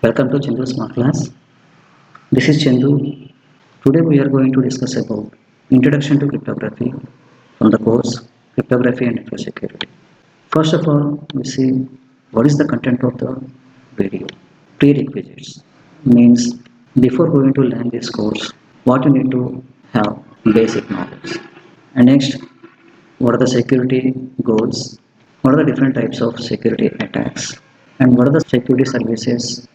Welcome to Chandu Smart Class. This is Chandu. Today we are going to discuss about Introduction to Cryptography from the course Cryptography and Network Security. First of all, we see what is the content of the video. Prerequisites means before going to learn this course, what you need to have basic knowledge. And next, what are the security goals? What are the different types of security attacks? And what are the security services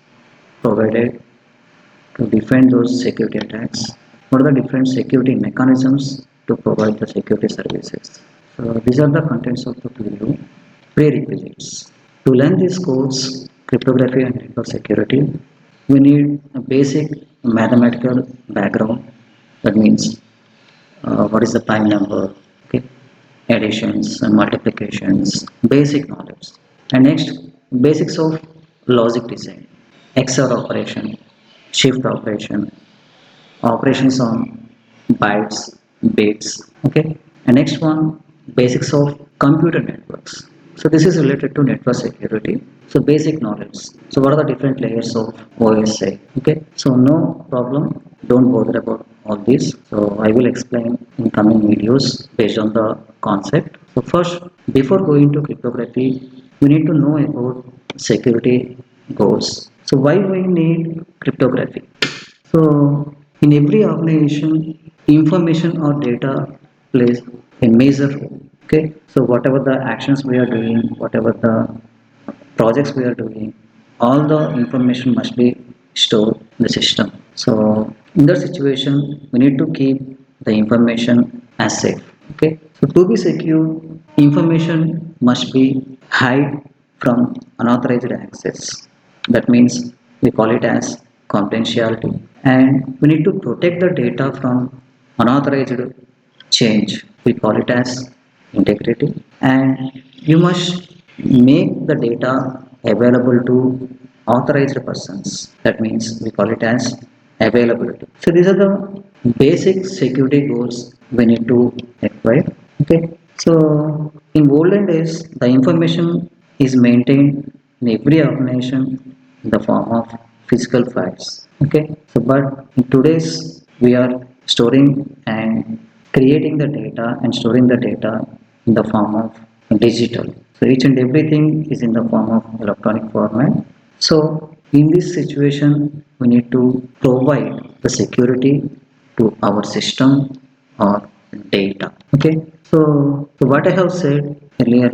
provided to defend those security attacks? What are the different security mechanisms to provide the security services? So these are the contents of the video. Prerequisites. To learn this course, cryptography and network security, we need a basic mathematical background. That means what is the prime number, okay, additions and multiplications, basic knowledge. And next, basics of logic design, XOR operation, shift operation, operations on bytes, bits, okay. And next one, basics of computer networks. So this is related to network security. So basic knowledge. So what are the different layers of OSI? Okay. So no problem. Don't bother about all this. So I will explain in coming videos based on the concept. So first, before going to cryptography, we need to know about security goals. So why we need cryptography? So in every organization, information or data plays a major role. Okay. So whatever the actions we are doing, whatever the projects we are doing, all the information must be stored in the system. So in that situation, we need to keep the information as safe. Okay. So to be secure, information must be hide from unauthorized access. That means we call it as confidentiality, and we need to protect the data from unauthorized change. We call it as integrity, and you must make the data available to authorized persons. That means we call it as availability. So these are the basic security goals we need to acquire. Okay. So in olden days, the information is maintained in every organization in the form of physical files. Okay. So but in today's we are storing and creating the data and storing the data in the form of digital. So each and everything is in the form of electronic format. So in this situation, we need to provide the security to our system or data. Okay. So what I have said earlier,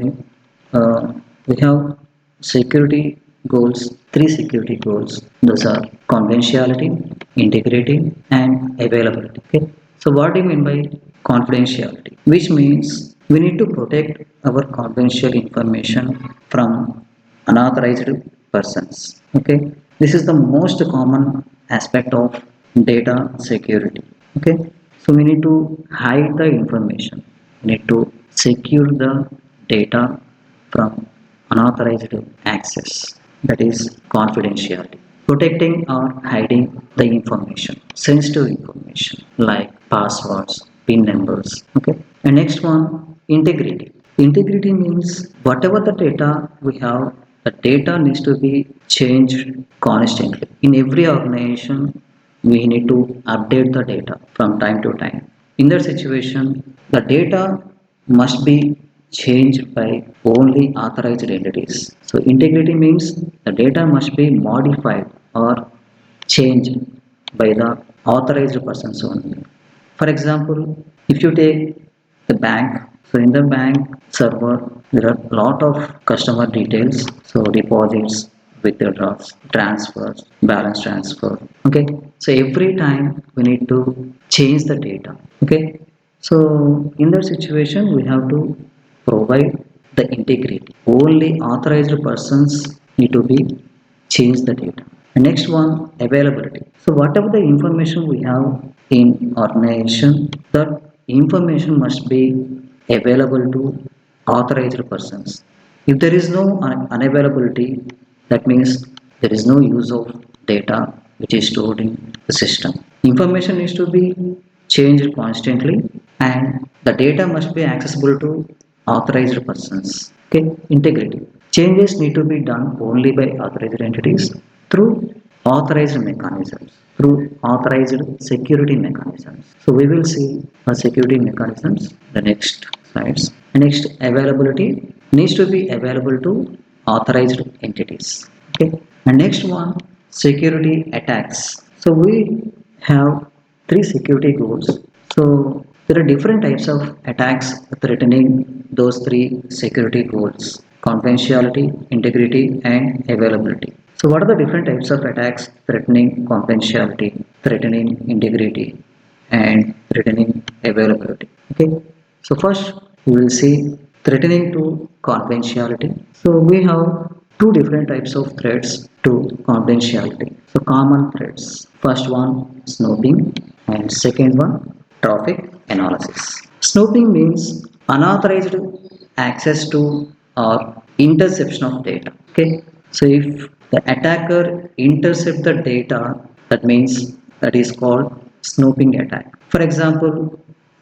we have security goals, three security goals. Those are confidentiality, integrity, and availability. Okay. So what do you mean by confidentiality? Which means we need to protect our confidential information from unauthorized persons. Okay. This is the most common aspect of data security. Okay. So we need to hide the information. We need to secure the data from unauthorized access. That is confidentiality. Protecting or hiding the information, sensitive information like passwords, PIN numbers. Okay. And next one, integrity. Integrity means whatever the data we have, the data needs to be changed constantly. In every organization, we need to update the data from time to time. In that situation, the data must be changed by only authorized entities. So integrity means the data must be modified or changed by the authorized persons only. For example, if you take the bank, so in the bank server, there are a lot of customer details, so deposits, withdrawals, transfers, balance transfer. Okay, so every time we need to change the data. Okay, so in that situation, we have to provide the integrity. Only authorized persons need to be change the data. The next one, availability. So whatever the information we have in organization, that information must be available to authorized persons. If there is no unavailability, that means there is no use of data which is stored in the system. Information needs to be changed constantly, and the data must be accessible to authorized persons. Okay, integrity. Changes need to be done only by authorized entities through authorized mechanisms, through authorized security mechanisms. So we will see security mechanisms the next slides. Next, availability needs to be available to authorized entities. Okay. And next one, security attacks. So we have three security goals. So there are different types of attacks threatening those three security goals: confidentiality, integrity, and availability. So what are the different types of attacks threatening confidentiality, threatening integrity, and threatening availability? Okay. So first we will see threatening to confidentiality. So we have two different types of threats to confidentiality. So common threats. First one, snooping, and second one, traffic analysis. Snooping means unauthorized access to or interception of data. Okay. So if the attacker intercept the data, that means that is called snooping attack. For example,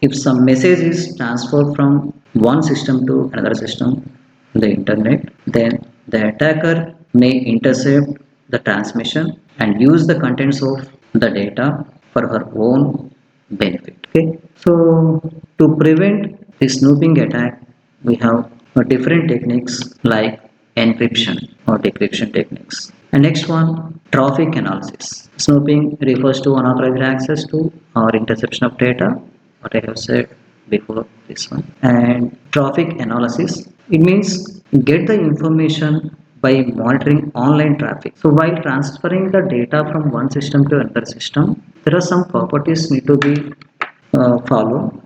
if some message is transferred from one system to another system in the internet, then the attacker may intercept the transmission and use the contents of the data for her own benefit. Okay, so to prevent the snooping attack, we have different techniques like encryption or decryption techniques. And next one, traffic analysis. Snooping refers to unauthorized access to or interception of data, what I have said before this one. And traffic analysis, it means get the information by monitoring online traffic. So while transferring the data from one system to another system, there are some properties need to be follow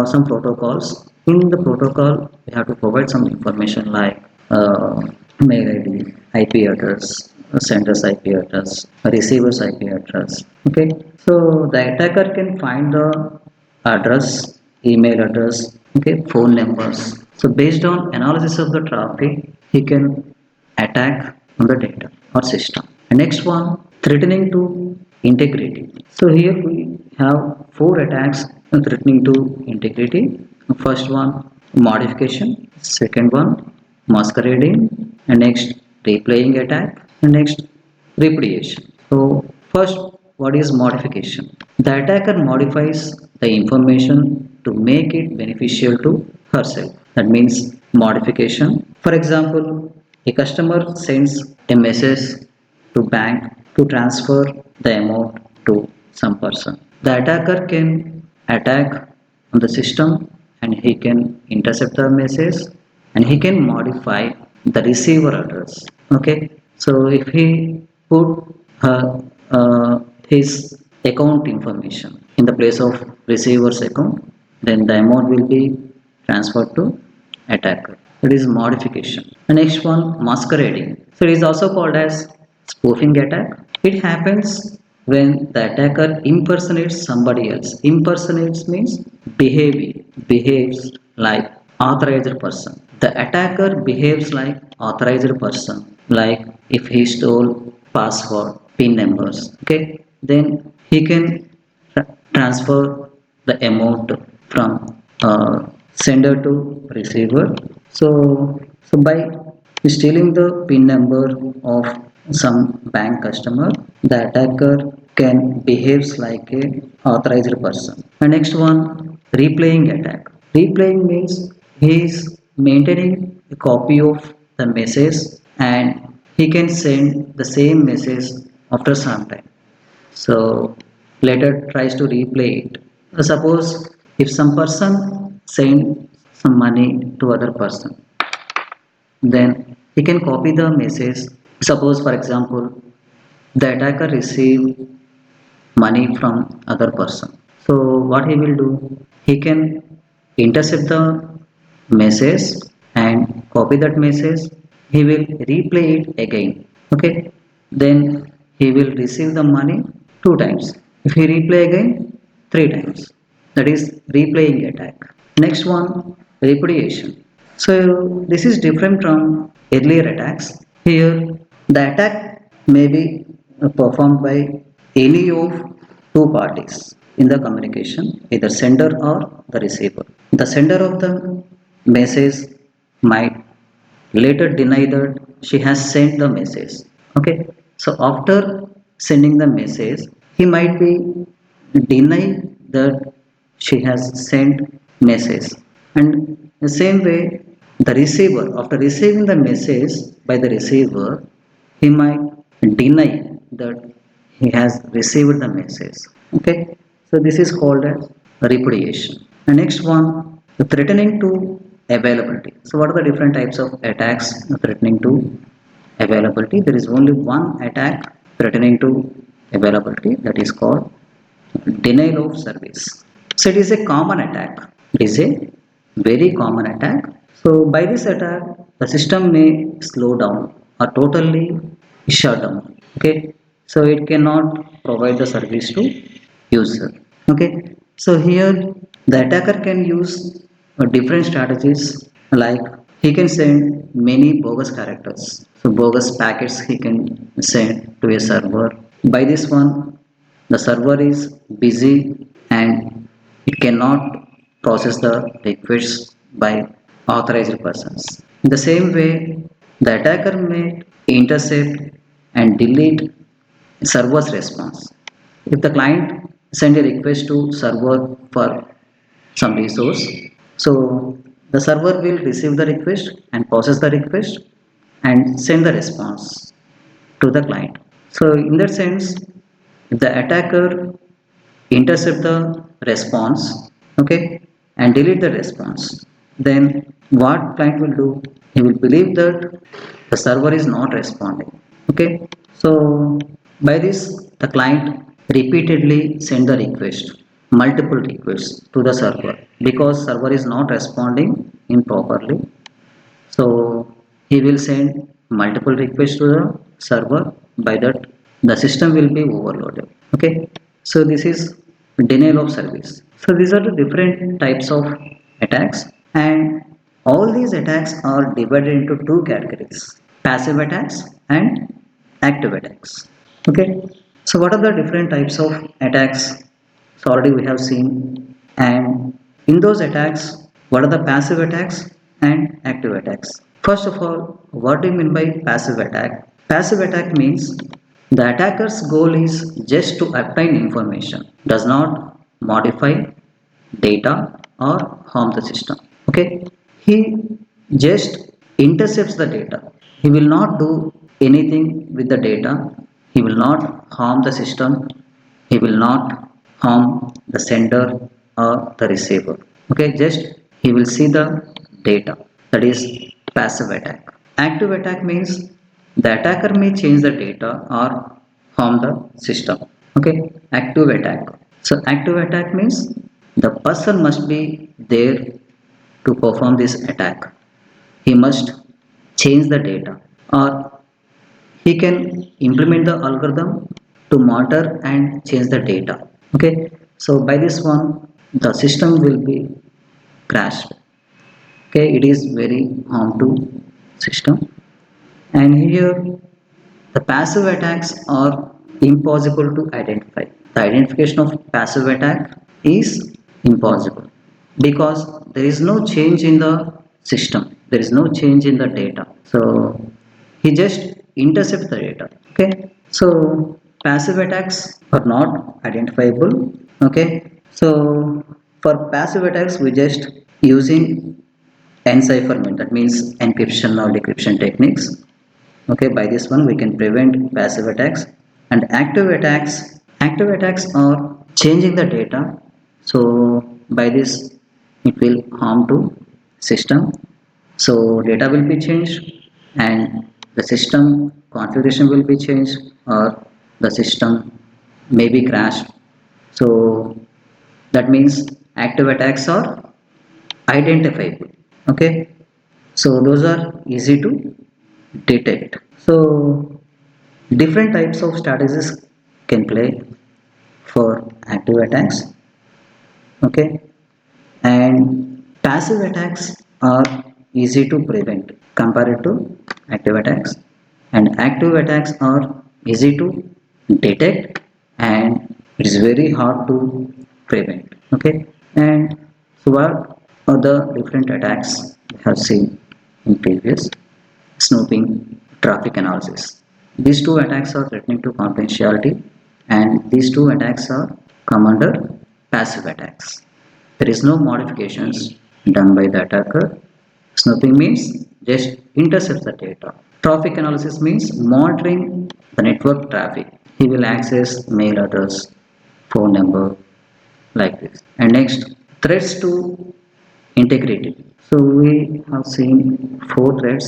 some protocols. In the protocol, we have to provide some information like mail ID, IP address, sender's IP address, receiver's IP address. Okay, so the attacker can find the address, email address, okay, phone numbers. So based on analysis of the traffic, he can attack on the data or system. And next one, threatening to integrity. So here we have four attacks threatening to integrity. First one, modification. Second one, masquerading. And next, replaying attack. And next, repudiation. So first, what is modification? The attacker modifies the information to make it beneficial to herself. That means modification. For example, a customer sends a message to bank to transfer the amount to some person. The attacker can attack on the system and he can intercept the message and he can modify the receiver address. Okay, so if he put his account information in the place of receiver's account, then the amount will be transferred to attacker. It is modification. The next one, masquerading. So it is also called as spoofing attack. It happens when the attacker impersonates somebody else. Impersonates means behaves like authorized person. The attacker behaves like authorized person. Like if he stole password, PIN numbers, okay, then he can transfer the amount from sender to receiver. So by stealing the PIN number of some bank customer, the attacker can behaves like a authorized person. The next one, replaying attack. Replaying means he is maintaining a copy of the message and he can send the same message after some time. So later tries to replay it. Suppose if some person send some money to other person, then he can copy the message. Suppose for example, the attacker received money from other person. So what he will do? He can intercept the message and copy that message. He will replay it again. Okay. Then he will receive the money two times. If he replay again, three times. That is replaying attack. Next one, repudiation. So this is different from earlier attacks. Here, the attack may be performed by any of two parties in the communication, either sender or the receiver. The sender of the message might later deny that she has sent the message. Okay, so after sending the message, he might be deny that she has sent message. And the same way, the receiver, after receiving the message by the receiver, he might deny that he has received the message. Okay, so this is called as repudiation. The next one, the threatening to availability. So what are the different types of attacks threatening to availability? There is only one attack threatening to availability, that is called denial of service. So it is a common attack. It is a very common attack. So by this attack, the system may slow down or totally shut down. Okay, so it cannot provide the service to user. Okay, so here the attacker can use different strategies, like he can send many bogus characters, so bogus packets he can send to a server. By this one, the server is busy and it cannot process the requests by authorized persons. In the same way, the attacker may intercept and delete server's response. If the client send a request to server for some resource, so the server will receive the request and process the request and send the response to the client. So in that sense, if the attacker intercept the response, okay, and delete the response, then what client will do? He will believe that the server is not responding. Okay, so by this, the client repeatedly send the request, multiple requests to the server, because server is not responding improperly. So he will send multiple requests to the server. By that, the system will be overloaded. Okay, so this is denial of service. So these are the different types of attacks, and all these attacks are divided into two categories: passive attacks and active attacks. Okay, so what are the different types of attacks? So already we have seen, and in those attacks, what are the passive attacks and active attacks? First of all, what do you mean by passive attack? Passive attack means the attacker's goal is just to obtain information, does not modify data or harm the system. Okay, he just intercepts the data. He will not do anything with the data. He will not harm the system. He will not harm the sender or the receiver. Okay, just he will see the data. That is passive attack. Active attack means the attacker may change the data or harm the system. Okay, active attack. So active attack means the person must be there to perform this attack. He must change the data, or he can implement the algorithm to monitor and change the data. Okay, so by this one, the system will be crashed. Okay, it is very harm to system. And here the passive attacks are impossible to identify. The identification of passive attack is impossible because there is no change in the system. There is no change in the data. So he just intercepts the data. Okay. So passive attacks are not identifiable. Okay. So for passive attacks, we just using encipherment, that means encryption or decryption techniques. Okay, by this one we can prevent passive attacks. And active attacks are changing the data. So by this it will harm to system. So data will be changed and the system configuration will be changed, or the system may be crashed. So that means active attacks are identifiable. Okay, so those are easy to detect. So different types of strategies can play for active attacks. Okay, and passive attacks are easy to prevent compared to active attacks, and active attacks are easy to detect and it is very hard to prevent. Okay, and so what are the different attacks we have seen in previous: snooping, traffic analysis, These two attacks are threatening to confidentiality, and these two attacks are come under passive attacks. There is no modifications done by the attacker. Snooping means just intercept the data. Traffic analysis means monitoring the network traffic. He will access mail address, phone number, like this. And next, threats to integrity. So we have seen four threats: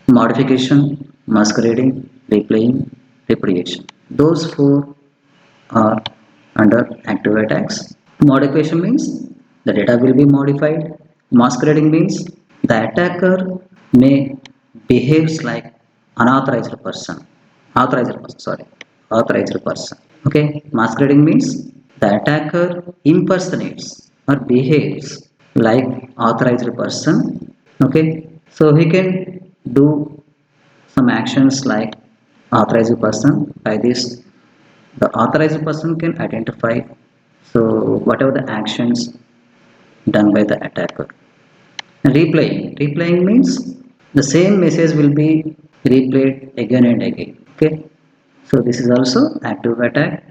modification, masquerading, replaying, repudiation. Those four are under active attacks. Modification means the data will be modified. Masquerading means the attacker may behaves like unauthorized person. Authorized person, sorry. Authorized person. Okay. Masquerading means the attacker impersonates or behaves like authorized person. Okay. So he can do some actions like authorized person. By this, the authorized person can identify so whatever the actions done by the attacker. Replaying means the same message will be replayed again and again. Okay, so this is also active attack,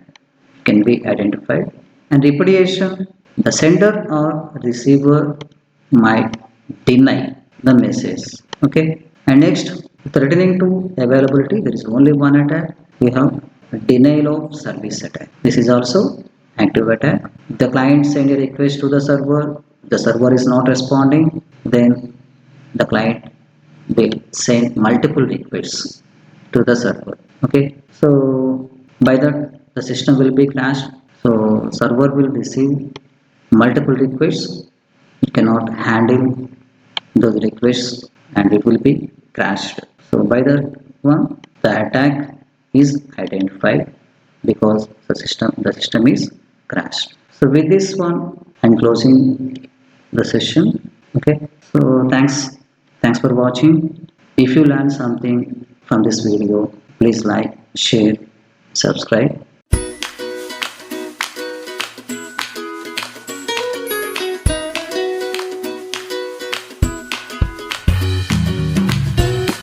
can be identified. And repudiation, the sender or receiver might deny the message. Okay, and next, threatening to availability, there is only one attack. We have denial of service attack. This is also active attack. The client send a request to the server is not responding, then the client will send multiple requests to the server. Okay, so by that the system will be crashed. So server will receive multiple requests, it cannot handle those requests and it will be crashed. So by that one, the attack is identified because the system is crashed. So with this one, I'm closing the session. Okay, so thanks for watching. If you learned something from this video, please like, share, subscribe.